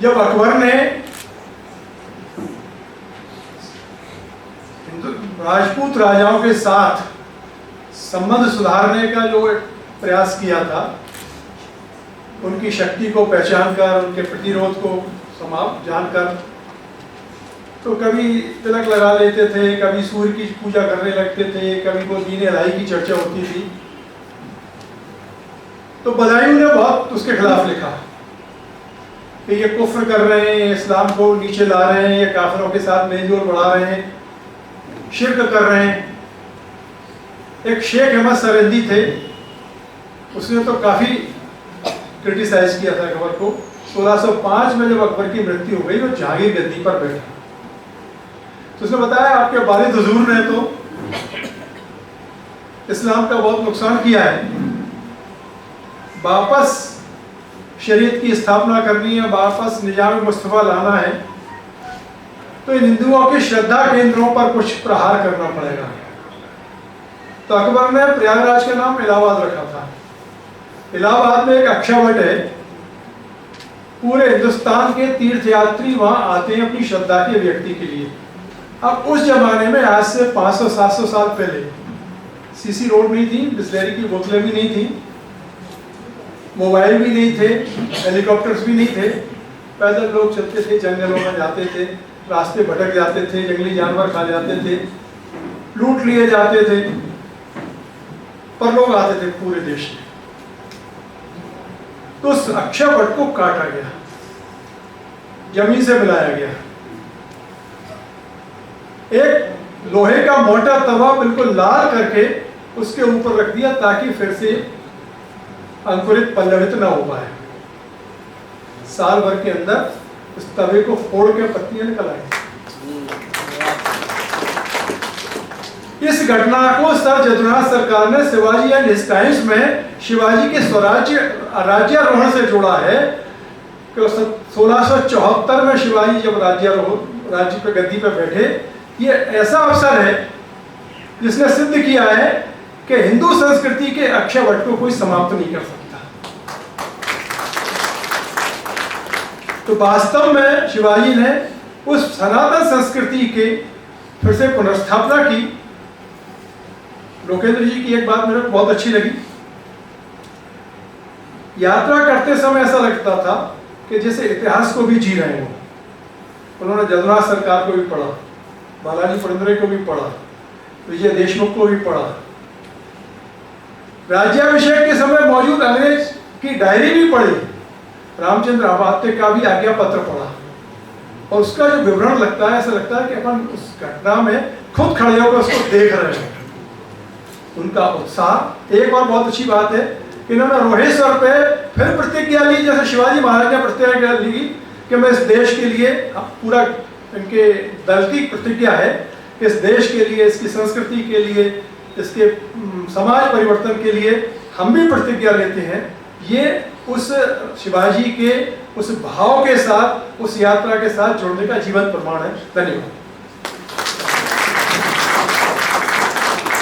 जब अकबर ने राजपूत राजाओं के साथ संबंध सुधारने का जो प्रयास किया था, उनकी शक्ति को पहचान कर, उनके प्रतिरोध को समाप्त जानकर, तो कभी तिलक लगा लेते थे, कभी सूर्य की पूजा करने लगते थे, कभी वो दीन इलाही की चर्चा होती थी। तो बदायूं ने बहुत उसके खिलाफ लिखा कि ये कुफ्र कर रहे हैं, इस्लाम को नीचे ला रहे हैं, ये काफिरों के साथ मेलजोल बढ़ा रहे हैं, शिर्क कर रहे हैं। एक शेख अहमद सरंदी थे, उसने तो काफी क्रिटिसाइज किया था अकबर को। 1605 में जब अकबर की मृत्यु हो गई, वो जहांगीर गद्दी पर बैठा, तो उसने बताया आपके वालिद हुजूर ने तो इस्लाम का बहुत नुकसान किया है, वापस शरीयत की स्थापना करनी है, वापस निजाम मुस्तफा लाना है, तो इन हिंदुओं के श्रद्धा केंद्रों पर कुछ प्रहार करना पड़ेगा। तो अकबर ने प्रयागराज का नाम इलाहाबाद रखा था। इलाहाबाद में एक अक्षयवट है, पूरे हिंदुस्तान के तीर्थयात्री वहां आते हैं अपनी श्रद्धा के व्यक्ति के लिए। अब उस जमाने में, आज से 500-700 साल पहले, सीसी रोड नहीं थी, बिस्लेरी की बोतलें भी नहीं थी, मोबाइल भी नहीं थे, हेलीकॉप्टर्स भी नहीं थे, पैदल लोग चलते थे, जंगलों में जाते थे, रास्ते भटक जाते थे, जंगली जानवर खा जाते थे, लूट लिए जाते थे, पर लोग आते थे पूरे देश में। तो उस अक्षयवट को काटा गया, जमीन से मिलाया गया, एक लोहे का मोटा तवा बिल्कुल लाल करके उसके ऊपर रख दिया, ताकि फिर से अंकुरित पल्लवित ना हो पाए। साल भर के अंदर उस तवे को फोड़ के पत्तियां निकल आई। इस घटना को सर जदुनाथ सरकार ने शिवाजी एंड हिज टाइम्स में शिवाजी के स्वराज्य राज्यारोहण से जोड़ा है कि 1674 में शिवाजी जब राज्य पे गद्दी पे बैठे, ये ऐसा अवसर है जिसने सिद्ध किया है कि हिंदू संस्कृति के अक्षयवट को कोई समाप्त नहीं कर सकता। तो वास्तव में शिवाजी ने उस सनातन संस्कृति के फिर से पुनर्स्थापना की। लोकेंद्र जी की एक बात मेरे को बहुत अच्छी लगी। यात्रा करते समय ऐसा लगता था कि जैसे इतिहास को भी जी रहे हो। उन्होंने जदुनाथ सरकार को भी पढ़ा, बालाजी पुरंदरे को भी पढ़ा, विजय देशमुख को भी पढ़ा, राज्याभिषेक के समय मौजूद अंग्रेज की डायरी भी पढ़ी, रामचंद्र अमात्य का भी आज्ञा पत्र पढ़ा, और उसका जो विवरण लगता है, ऐसा लगता है कि अपन उस घटना में खुद खड़े होकर उसको देख रहे हैं। उनका उत्साह। एक और बहुत अच्छी बात है कि इन्होंने रोहेश्वर पे फिर प्रतिज्ञा ली, जैसे शिवाजी महाराज ने प्रतिज्ञा ली कि मैं इस देश के लिए, पूरा इनके दल की प्रतिज्ञा है कि इस देश के लिए, इसकी संस्कृति के लिए, इसके समाज परिवर्तन के लिए हम भी प्रतिज्ञा लेते हैं। ये उस शिवाजी के उस भाव के साथ, उस यात्रा के साथ जुड़ने का जीवंत प्रमाण है। धन्यवाद।